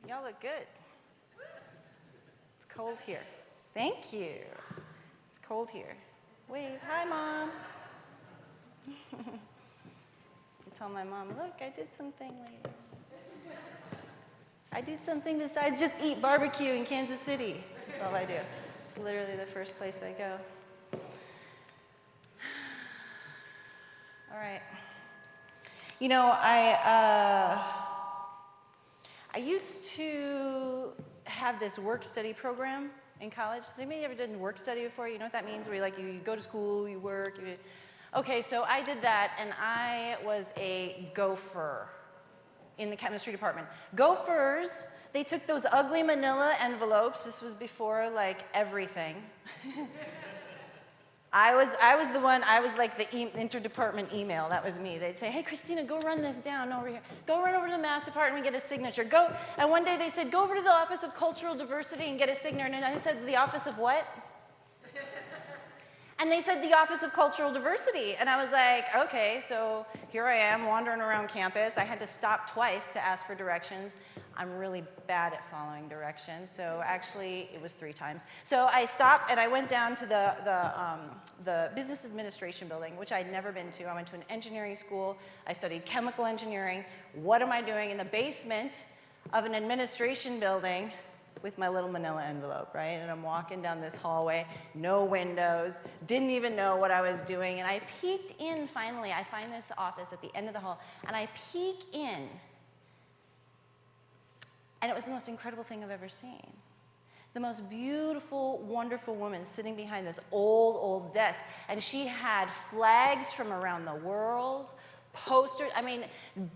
Y'all look good. It's cold here. Thank you. It's cold here. Wave. Hi, Mom. I tell my mom, look, I did something later. I did something besides just eat barbecue in Kansas City. That's all I do. It's literally the first place I go. All right. You know, I used to have this work-study program in college. Has anybody ever done work-study before? You know what that means? Where you go to school, you work. Okay, so I did that, and I was a gopher in the chemistry department. Gophers, they took those ugly manila envelopes. This was before, like, everything. I was like the interdepartment email. That was me. They'd say, hey, Christina, go run this down over here. Go run over to the math department and get a signature. Go. And one day they said, go over to the Office of Cultural Diversity and get a signature. And I said, the Office of what? And they said, the Office of Cultural Diversity. And I was like, okay, so here I am wandering around campus. I had to stop twice to ask for directions. I'm really bad at following directions, so actually it was 3 times. So I stopped and I went down to the business administration building, which I'd never been to. I went to an engineering school. I studied chemical engineering. What am I doing in the basement of an administration building with my little manila envelope, right? And I'm walking down this hallway, no windows, didn't even know what I was doing. And I peeked in finally. I find this office at the end of the hall, and I peek in. And it was the most incredible thing I've ever seen. The most beautiful, wonderful woman sitting behind this old desk. And she had flags from around the world, posters, I mean,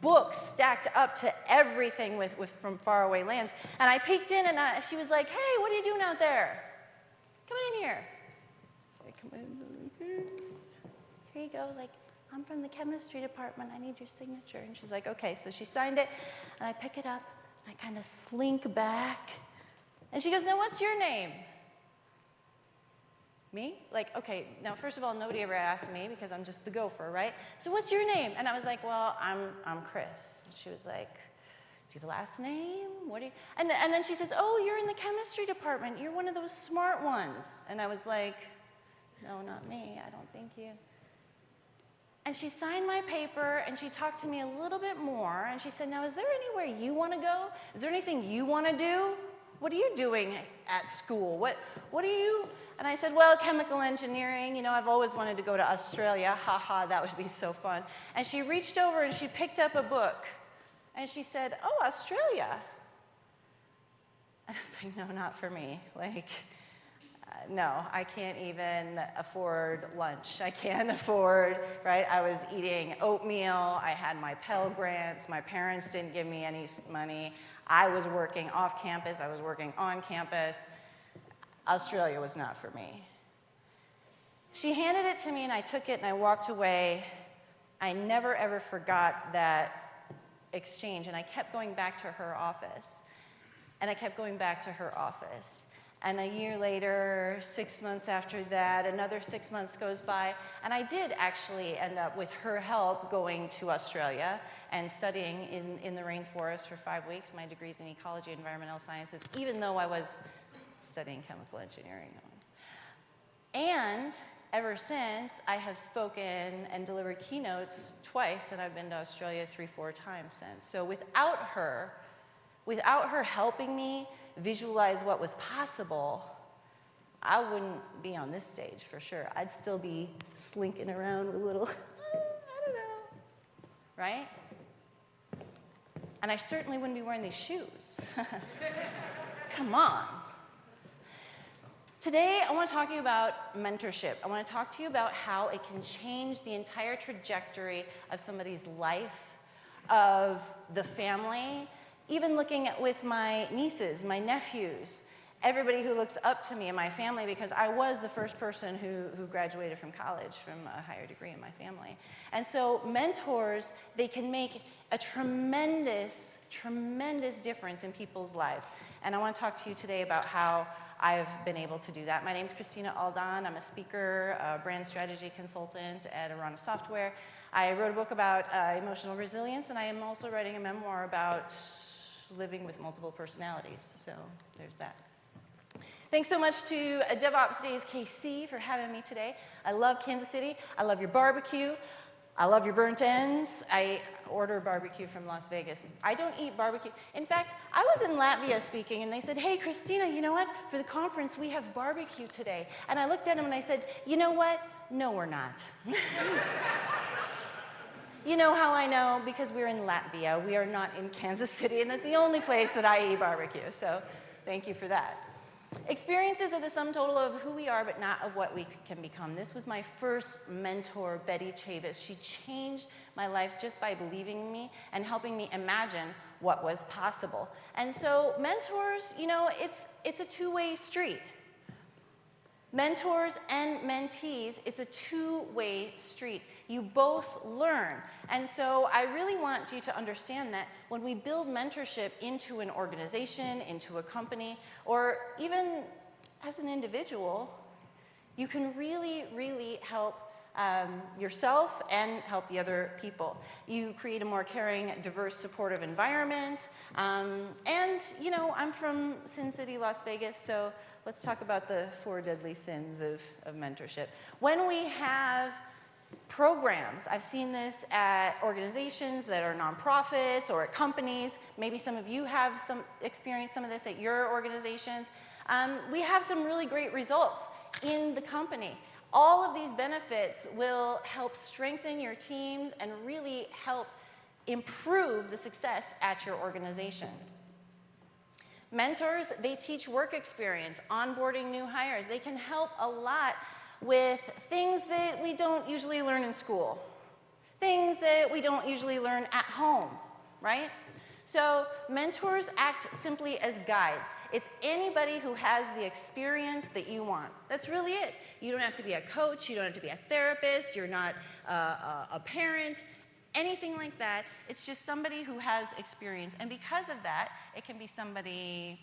books stacked up to everything from faraway lands. And I peeked in, and she was like, hey, what are you doing out there? Come in here. So I come in. Here you go. Like, I'm from the chemistry department. I need your signature. And she's like, okay. So she signed it, and I pick it up. I kind of slink back. And she goes, now what's your name? Me? Like, okay, now first of all, nobody ever asked me because I'm just the gopher, right? So what's your name? And I was like, well, I'm Chris. And she was like, do you have a last name? What do you? And then she says, oh, you're in the chemistry department. You're one of those smart ones. And I was like, no, not me. I don't think you. And she signed my paper, and she talked to me a little bit more, and she said, now, is there anywhere you want to go? Is there anything you want to do? What are you doing at school? What are you? And I said, well, chemical engineering. You know, I've always wanted to go to Australia. Ha ha, that would be so fun. And she reached over, and she picked up a book, and she said, oh, Australia. And I was like, no, not for me. Like, no, I can't even afford lunch. I can't afford, right? I was eating oatmeal. I had my Pell Grants. My parents didn't give me any money. I was working off campus. I was working on campus. Australia was not for me. She handed it to me, and I took it, and I walked away. I never, ever forgot that exchange, and I kept going back to her office. And I kept going back to her office. And a year later, 6 months after that, another 6 months goes by, and I did actually end up, with her help, going to Australia and studying in the rainforest for 5 weeks. My degree's in ecology and environmental sciences, even though I was studying chemical engineering. And ever since, I have spoken and delivered keynotes twice, and I've been to Australia 3-4 times since. So without her helping me visualize what was possible, I wouldn't be on this stage for sure. I'd still be slinking around with a little, I don't know, right? And I certainly wouldn't be wearing these shoes. Come on. Today, I want to talk to you about mentorship. I want to talk to you about how it can change the entire trajectory of somebody's life, of the family, even looking at with my nieces, my nephews, everybody who looks up to me in my family, because I was the first person who graduated from college from a higher degree in my family. And so mentors, they can make a tremendous, tremendous difference in people's lives. And I want to talk to you today about how I've been able to do that. My name's Christina Aldan. I'm a speaker, a brand strategy consultant at Arana Software. I wrote a book about emotional resilience, and I am also writing a memoir about living with multiple personalities. So there's that. Thanks so much to DevOps Days KC for having me today. I love Kansas City. I love your barbecue. I love your burnt ends. I order barbecue from Las Vegas. I don't eat barbecue. In fact, I was in Latvia speaking, and they said, hey, Christina, you know what? For the conference, we have barbecue today. And I looked at them and I said, you know what? No, we're not. You know how I know? Because we're in Latvia. We are not in Kansas City, and it's the only place that I eat barbecue. So thank you for that. Experiences are the sum total of who we are, but not of what we can become. This was my first mentor, Betty Chavis. She changed my life just by believing in me and helping me imagine what was possible. And so mentors, you know, it's a two-way street. Mentors and mentees, it's a two-way street. You both learn. And so I really want you to understand that when we build mentorship into an organization, into a company, or even as an individual, you can really, really help yourself and help the other people. You create a more caring, diverse, supportive environment. And, you know, I'm from Sin City, Las Vegas, so let's talk about the 4 deadly sins of mentorship. When we have programs, I've seen this at organizations that are nonprofits or at companies. Maybe some of you have experienced some of this at your organizations. We have some really great results in the company. All of these benefits will help strengthen your teams and really help improve the success at your organization. Mentors, they teach work experience, onboarding new hires. They can help a lot with things that we don't usually learn in school, things that we don't usually learn at home, right? So mentors act simply as guides. It's anybody who has the experience that you want. That's really it. You don't have to be a coach. You don't have to be a therapist. You're not a parent, anything like that. It's just somebody who has experience. And because of that, it can be somebody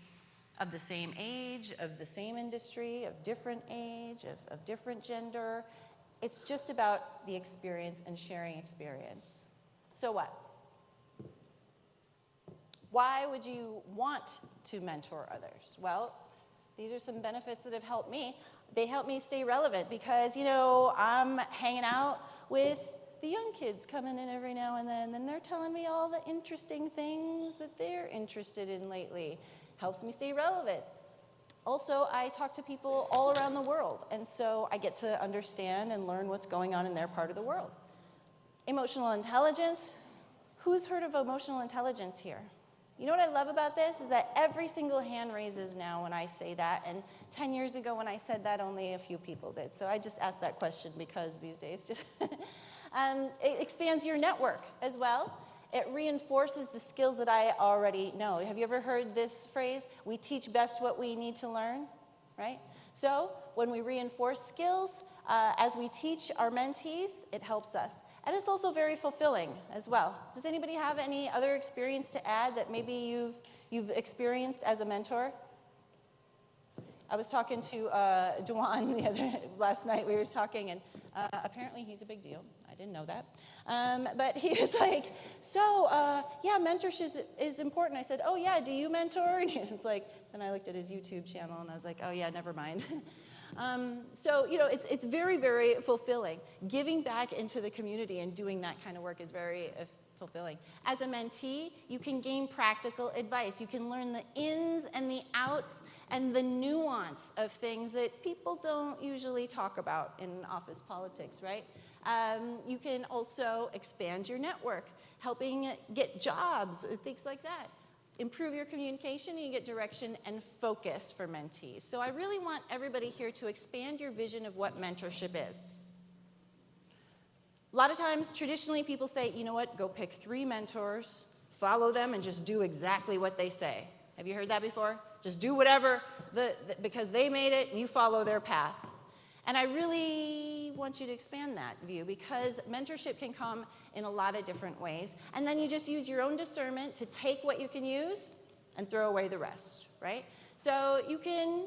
of the same age, of the same industry, of different age, of different gender. It's just about the experience and sharing experience. So what? Why would you want to mentor others? Well, these are some benefits that have helped me. They help me stay relevant because, you know, I'm hanging out with the young kids coming in every now and then they're telling me all the interesting things that they're interested in lately. Helps me stay relevant. Also, I talk to people all around the world, and so I get to understand and learn what's going on in their part of the world. Emotional intelligence. Who's heard of emotional intelligence here? You know what I love about this is that every single hand raises now when I say that, and 10 years ago when I said that, only a few people did. So I just asked that question because these days just it expands your network as well. It reinforces the skills that I already know. Have you ever heard this phrase? We teach best what we need to learn, right? So when we reinforce skills, as we teach our mentees, it helps us. And it's also very fulfilling as well. Does anybody have any other experience to add that maybe you've experienced as a mentor? I was talking to Dwan last night. We were talking, and apparently he's a big deal. I didn't know that. But he was like, so, yeah, mentorship is important. I said, oh, yeah, do you mentor? And he was like, then I looked at his YouTube channel, and I was like, oh, yeah, never mind. So, you know, it's very, very fulfilling. Giving back into the community and doing that kind of work is very fulfilling. As a mentee, you can gain practical advice. You can learn the ins and the outs and the nuance of things that people don't usually talk about in office politics, right? You can also expand your network, helping get jobs, things like that. Improve your communication, and you get direction and focus for mentees. So I really want everybody here to expand your vision of what mentorship is. A lot of times, traditionally, people say, you know what, go pick 3 mentors, follow them, and just do exactly what they say. Have you heard that before? Just do whatever, because they made it, and you follow their path. And I really want you to expand that view, because mentorship can come in a lot of different ways. And then you just use your own discernment to take what you can use and throw away the rest, right? So you can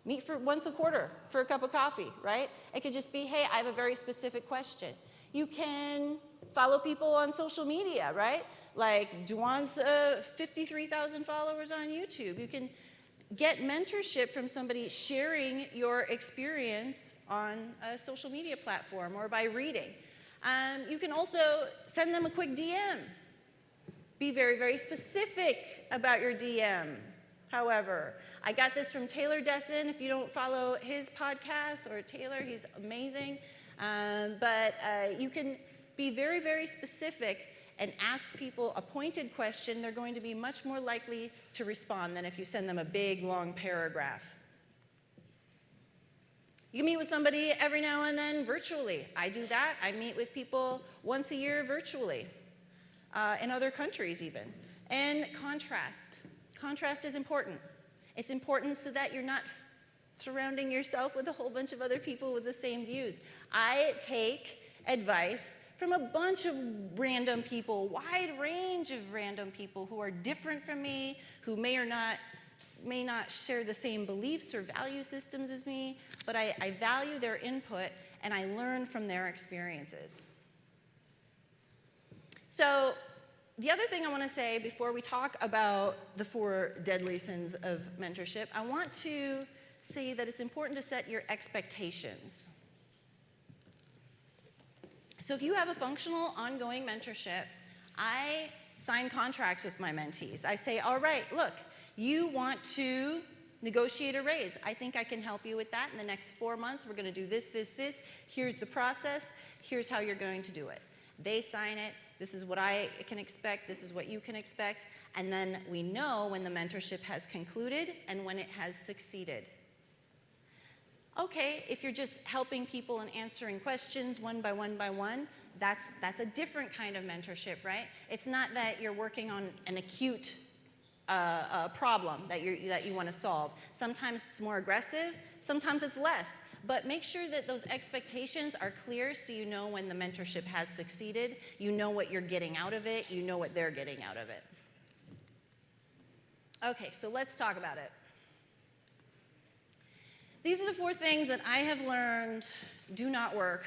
meet for once a quarter for a cup of coffee, right? It could just be, hey, I have a very specific question. You can follow people on social media, right? like Duan's 53,000 followers on YouTube. You can get mentorship from somebody sharing your experience on a social media platform or by reading. You can also send them a quick DM. Be very, very specific about your DM. However, I got this from Taylor Desson. If you don't follow his podcast, or Taylor, he's amazing. But you can be very, very specific and ask people a pointed question. They're going to be much more likely to respond than if you send them a big, long paragraph. You can meet with somebody every now and then virtually. I do that. I meet with people once a year virtually, in other countries even. And contrast. Contrast is important. It's important so that you're not surrounding yourself with a whole bunch of other people with the same views. I take advice from a bunch of random people, wide range of random people who are different from me, who may not share the same beliefs or value systems as me, but I value their input and I learn from their experiences. So the other thing I want to say before we talk about the 4 deadly sins of mentorship, I want to say that it's important to set your expectations. So if you have a functional, ongoing mentorship, I sign contracts with my mentees. I say, all right, look, you want to negotiate a raise. I think I can help you with that in the next 4 months. We're going to do this, this, this. Here's the process. Here's how you're going to do it. They sign it. This is what I can expect. This is what you can expect. And then we know when the mentorship has concluded and when it has succeeded. Okay, if you're just helping people and answering questions one by one, that's a different kind of mentorship, right? It's not that you're working on an acute problem that you want to solve. Sometimes it's more aggressive, sometimes it's less. But make sure that those expectations are clear so you know when the mentorship has succeeded, you know what you're getting out of it, you know what they're getting out of it. Okay, so let's talk about it. These are the 4 things that I have learned do not work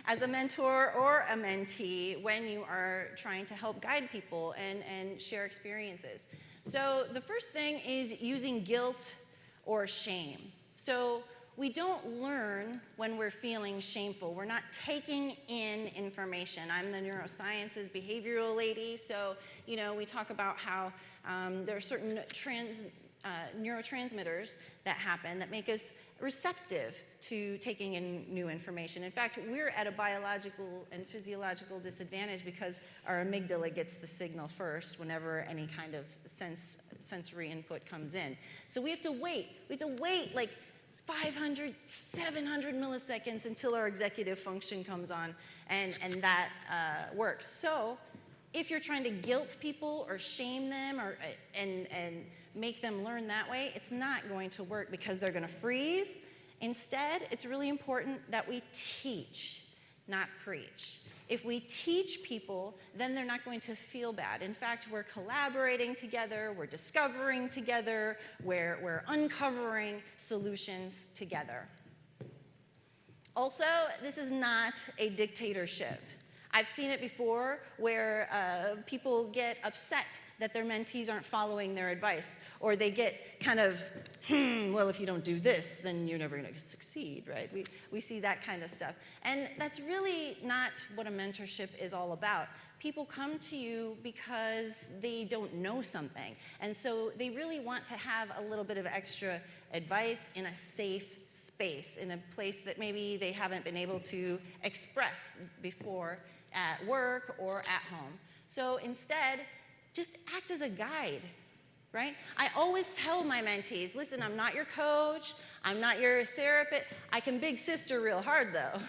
as a mentor or a mentee when you are trying to help guide people and share experiences. So the first thing is using guilt or shame. So we don't learn when we're feeling shameful. We're not taking in information. I'm the neurosciences behavioral lady, so we talk about how there are certain neurotransmitters that happen that make us receptive to taking in new information. In fact, we're at a biological and physiological disadvantage because our amygdala gets the signal first whenever any kind of sensory input comes in. So we have to wait. We have to wait like 500, 700 milliseconds until our executive function comes on, and that works. So if you're trying to guilt people or shame them and make them learn that way, it's not going to work because they're going to freeze. Instead, it's really important that we teach, not preach. If we teach people, then they're not going to feel bad. In fact, we're collaborating together, we're discovering together, we're uncovering solutions together. Also, this is not a dictatorship. I've seen it before where people get upset that their mentees aren't following their advice, or they get kind of, well, if you don't do this, then you're never going to succeed, right? We see that kind of stuff. And that's really not what a mentorship is all about. People come to you because they don't know something, and so they really want to have a little bit of extra advice in a safe space, in a place that maybe they haven't been able to express before at work or at home. So instead, just act as a guide, right? I always tell my mentees, listen, I'm not your coach, I'm not your therapist. I can big sister real hard, though.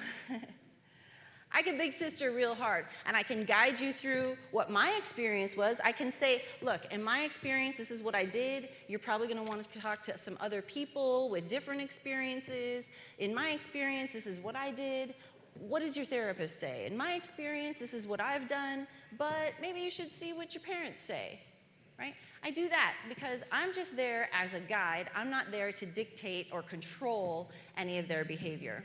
I can big sister real hard, and I can guide you through what my experience was. I can say, look, in my experience, this is what I did. You're probably going to want to talk to some other people with different experiences. In my experience, this is what I did. What does your therapist say? In my experience, this is what I've done, but maybe you should see what your parents say, right? I do that because I'm just there as a guide. I'm not there to dictate or control any of their behavior.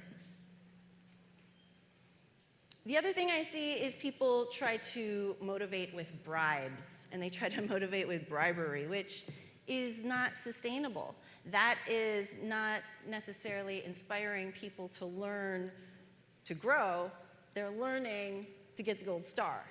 The other thing I see is people try to motivate with bribes, and they try to motivate with bribery, which is not sustainable. That is not necessarily inspiring people to learn to grow. They're learning to get the gold star,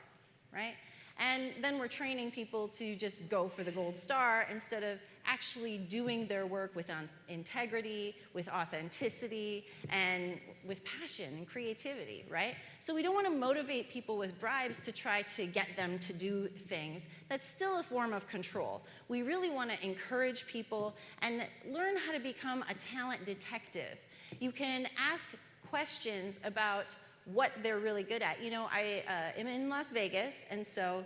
right? And then we're training people to just go for the gold star instead of actually doing their work with integrity, with authenticity, and with passion and creativity, right? So we don't want to motivate people with bribes to try to get them to do things. That's still a form of control. We really want to encourage people and learn how to become a talent detective. You can ask questions about what they're really good at. You know, I am in Las Vegas, and so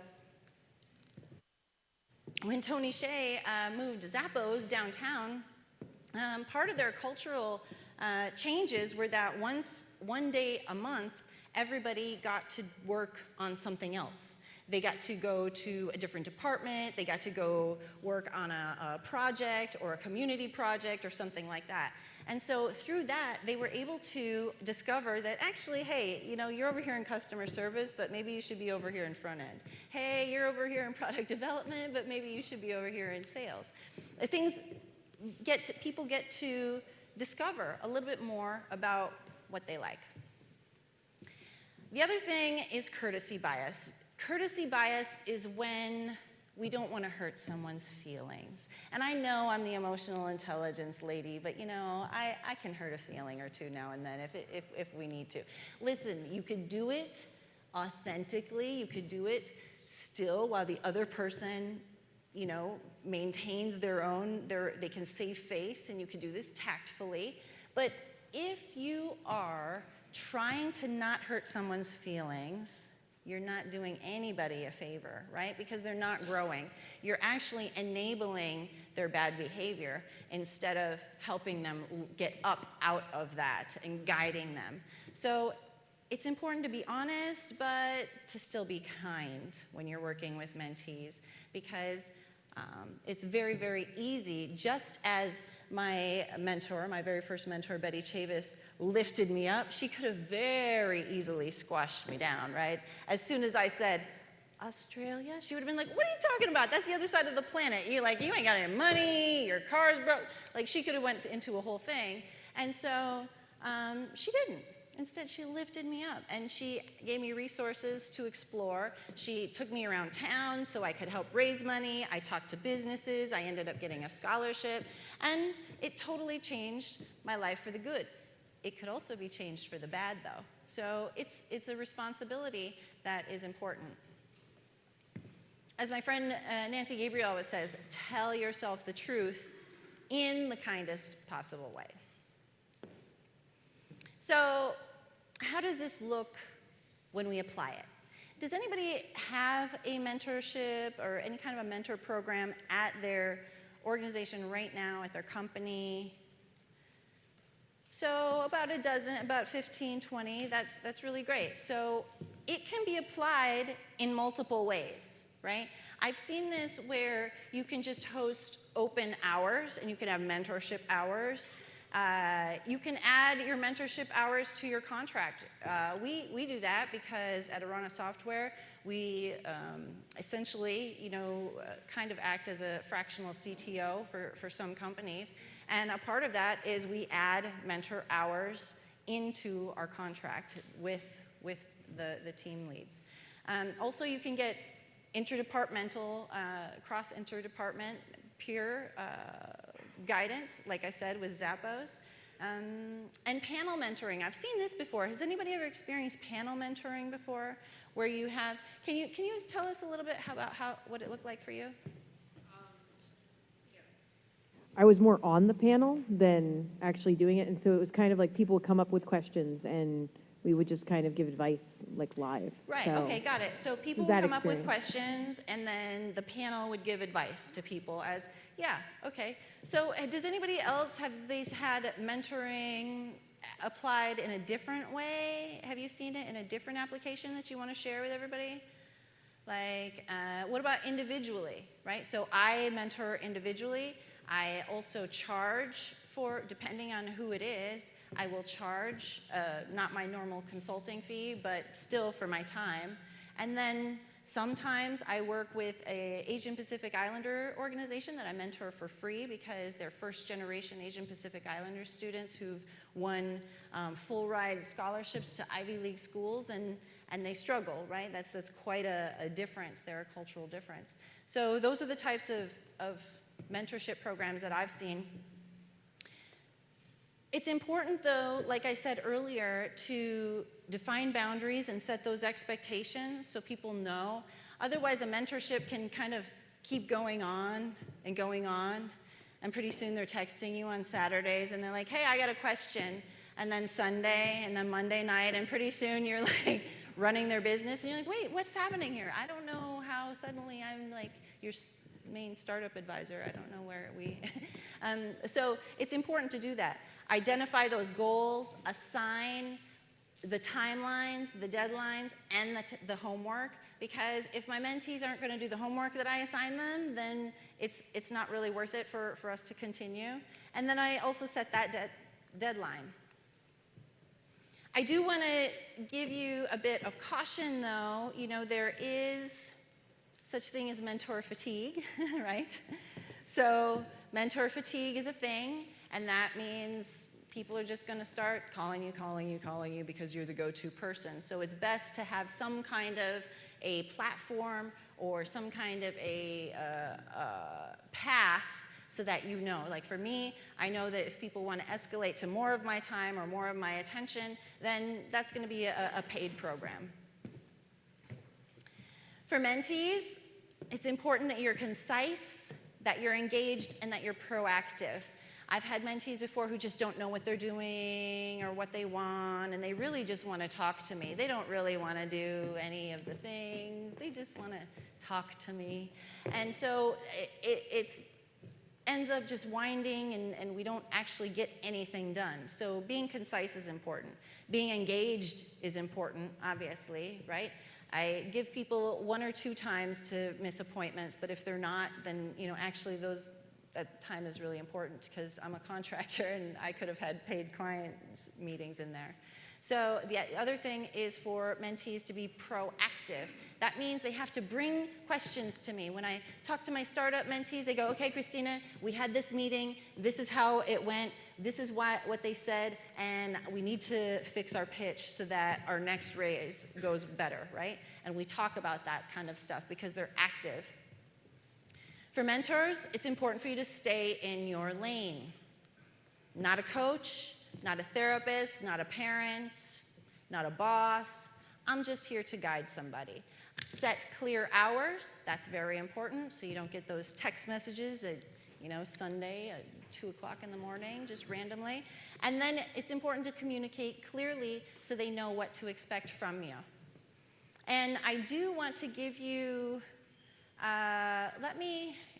when Tony Hsieh moved Zappos downtown, part of their cultural changes were that one day a month, everybody got to work on something else. They got to go to a different department, they got to go work on a project or a community project or something like that. And so through that, they were able to discover that actually, hey, you know, you're over here in customer service, but maybe you should be over here in front end. Hey, you're over here in product development, but maybe you should be over here in sales. People get to discover a little bit more about what they like. The other thing is courtesy bias. Courtesy bias is when we don't want to hurt someone's feelings. And I know I'm the emotional intelligence lady, but you know, I can hurt a feeling or two now and then if we need to. Listen, you could do it authentically, you could do it still while the other person, you know, maintains they can save face, and you can do this tactfully. But if you are trying to not hurt someone's feelings, you're not doing anybody a favor, right? Because they're not growing. You're actually enabling their bad behavior instead of helping them get up out of that and guiding them. So it's important to be honest, but to still be kind when you're working with mentees, because it's very, very easy, just as my mentor, my very first mentor, Betty Chavis, lifted me up, she could have very easily squashed me down, right? As soon as I said, Australia, she would have been like, what are you talking about? That's the other side of the planet. You ain't got any money, your car's broke. Like, she could have went into a whole thing. And so she didn't. Instead, she lifted me up, and she gave me resources to explore. She took me around town so I could help raise money. I talked to businesses. I ended up getting a scholarship, and it totally changed my life for the good. It could also be changed for the bad, though. So it's a responsibility that is important. As my friend Nancy Gabriel always says, tell yourself the truth in the kindest possible way. So how does this look when we apply it? Does anybody have a mentorship or any kind of a mentor program at their organization right now, at their company? So about a dozen, about 15, 20, that's really great. So it can be applied in multiple ways, right? I've seen this where you can just host open hours, and you can have mentorship hours. You can add your mentorship hours to your contract. We do that because at Arana Software, we essentially, kind of act as a fractional CTO for some companies. And a part of that is we add mentor hours into our contract with the team leads. Also, you can get interdepartmental, cross-interdepartment peer guidance, like I said, with Zappos. And panel mentoring. I've seen this before. Has anybody ever experienced panel mentoring before? Where you have, can you tell us a little bit about what it looked like for you? I was more on the panel than actually doing it, and so it was kind of like people would come up with questions, and we would just kind of give advice like live. Right, so, okay, got it. So people would come up with questions, and then the panel would give advice to people as, yeah, okay. So does anybody else, have they had mentoring applied in a different way? Have you seen it in a different application that you want to share with everybody? Like, what about individually, right? So I mentor individually. I also charge depending on who it is, I will charge, not my normal consulting fee, but still for my time. And then sometimes I work with an Asian Pacific Islander organization that I mentor for free because they're first generation Asian Pacific Islander students who've won full ride scholarships to Ivy League schools, and they struggle, right? That's quite a difference there, a cultural difference. So those are the types of mentorship programs that I've seen. It's important, though, like I said earlier, to define boundaries and set those expectations so people know. Otherwise, a mentorship can kind of keep going on, and pretty soon they're texting you on Saturdays, and they're like, hey, I got a question, and then Sunday, and then Monday night, and pretty soon you're like running their business, and you're like, wait, what's happening here? I don't know how suddenly I'm like your main startup advisor. I don't know where we... So it's important to do that. Identify those goals, assign the timelines, the deadlines, and the homework, because if my mentees aren't going to do the homework that I assign them, then it's not really worth it for us to continue. And then I also set that deadline. I do want to give you a bit of caution, though. You know, there is such thing as mentor fatigue, right? So mentor fatigue is a thing, and that means people are just going to start calling you because you're the go-to person. So it's best to have some kind of a platform or some kind of a path so that you know. Like for me, I know that if people want to escalate to more of my time or more of my attention, then that's going to be a paid program. For mentees, it's important that you're concise, that you're engaged, and that you're proactive. I've had mentees before who just don't know what they're doing or what they want, and they really just want to talk to me. They don't really want to do any of the things. They just want to talk to me. And so it ends up just winding, and we don't actually get anything done. So being concise is important. Being engaged is important, obviously, right? I give people 1 or 2 times to miss appointments, but if they're not, then actually that time is really important because I'm a contractor and I could have had paid client meetings in there. So the other thing is for mentees to be proactive. That means they have to bring questions to me. When I talk to my startup mentees, they go, okay, Christina, we had this meeting. This is how it went. This is what they said, and we need to fix our pitch so that our next raise goes better, right? And we talk about that kind of stuff because they're active. For mentors, it's important for you to stay in your lane. Not a coach, not a therapist, not a parent, not a boss. I'm just here to guide somebody. Set clear hours. That's very important, so you don't get those text messages at Sunday at 2 o'clock in the morning, just randomly. And then it's important to communicate clearly so they know what to expect from you. And I do want to give you,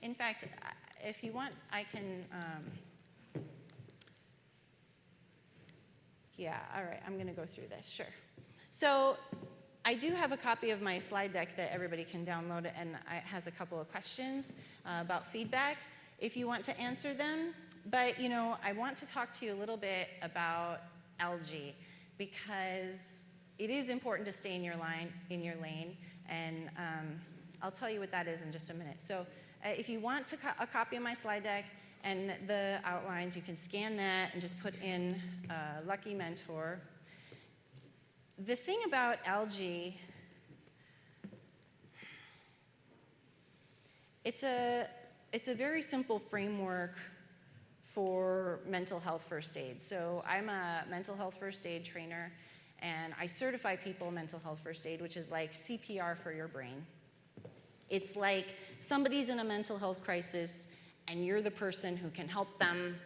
in fact, if you want, I can, yeah, all right, I'm going to go through this, sure. So I do have a copy of my slide deck that everybody can download, and it has a couple of questions about feedback if you want to answer them. But, I want to talk to you a little bit about algae because it is important to stay in your lane, and I'll tell you what that is in just a minute. So if you want a copy of my slide deck and the outlines, you can scan that and just put in Lucky Mentor. The thing about algae, it's a very simple framework for mental health first aid. So I'm a mental health first aid trainer, and I certify people in mental health first aid, which is like CPR for your brain. It's like somebody's in a mental health crisis, and you're the person who can help them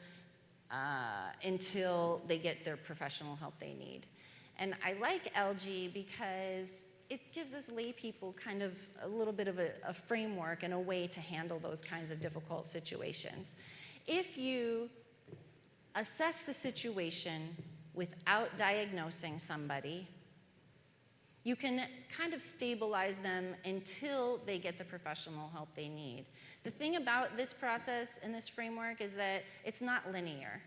until they get their professional help they need. And I like algae because it gives us lay people kind of a little bit of a framework and a way to handle those kinds of difficult situations. If you assess the situation without diagnosing somebody, you can kind of stabilize them until they get the professional help they need. The thing about this process and this framework is that it's not linear.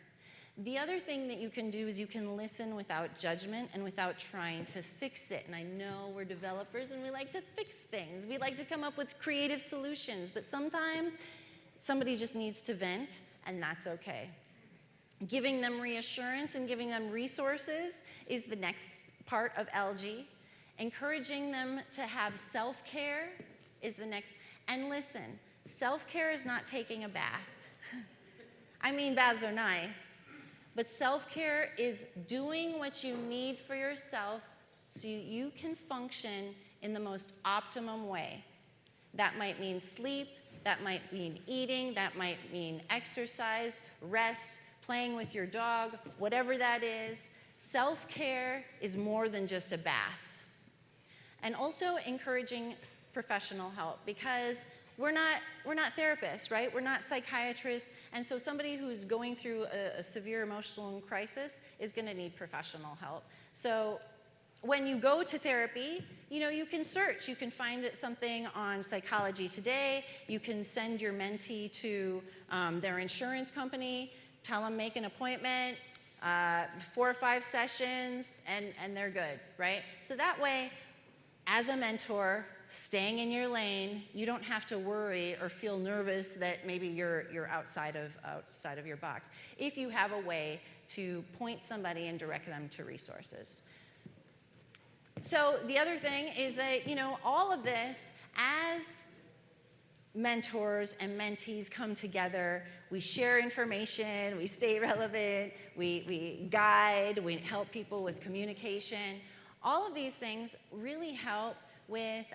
The other thing that you can do is you can listen without judgment and without trying to fix it. And I know we're developers and we like to fix things. We like to come up with creative solutions, but sometimes somebody just needs to vent, and that's okay. Giving them reassurance and giving them resources is the next part of LG. Encouraging them to have self-care is the next. And listen, self-care is not taking a bath. I mean, baths are nice. But self-care is doing what you need for yourself so you can function in the most optimum way. That might mean sleep, that might mean eating, that might mean exercise, rest, playing with your dog, whatever that is. Self-care is more than just a bath. And also encouraging professional help, because we're not therapists, right? We're not psychiatrists, and so somebody who's going through a severe emotional crisis is going to need professional help. So when you go to therapy, you can search. You can find something on Psychology Today. You can send your mentee to their insurance company, tell them make an appointment, 4 or 5 sessions, and they're good, right? So that way, as a mentor, staying in your lane, you don't have to worry or feel nervous that maybe you're outside of your box, if you have a way to point somebody and direct them to resources. So the other thing is that, all of this, as mentors and mentees come together, we share information, we stay relevant, we guide, we help people with communication. All of these things really help with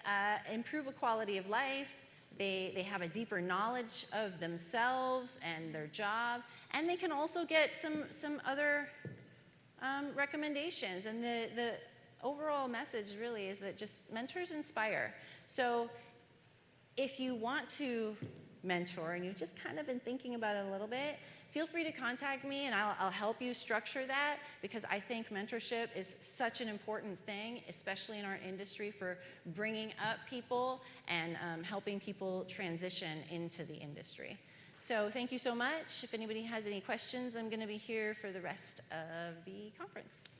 improve a quality of life. They have a deeper knowledge of themselves and their job, and they can also get some other recommendations. And the overall message really is that just mentors inspire. So if you want to mentor and you've just kind of been thinking about it a little bit, feel free to contact me and I'll help you structure that, because I think mentorship is such an important thing, especially in our industry, for bringing up people and helping people transition into the industry. So thank you so much. If anybody has any questions, I'm going to be here for the rest of the conference.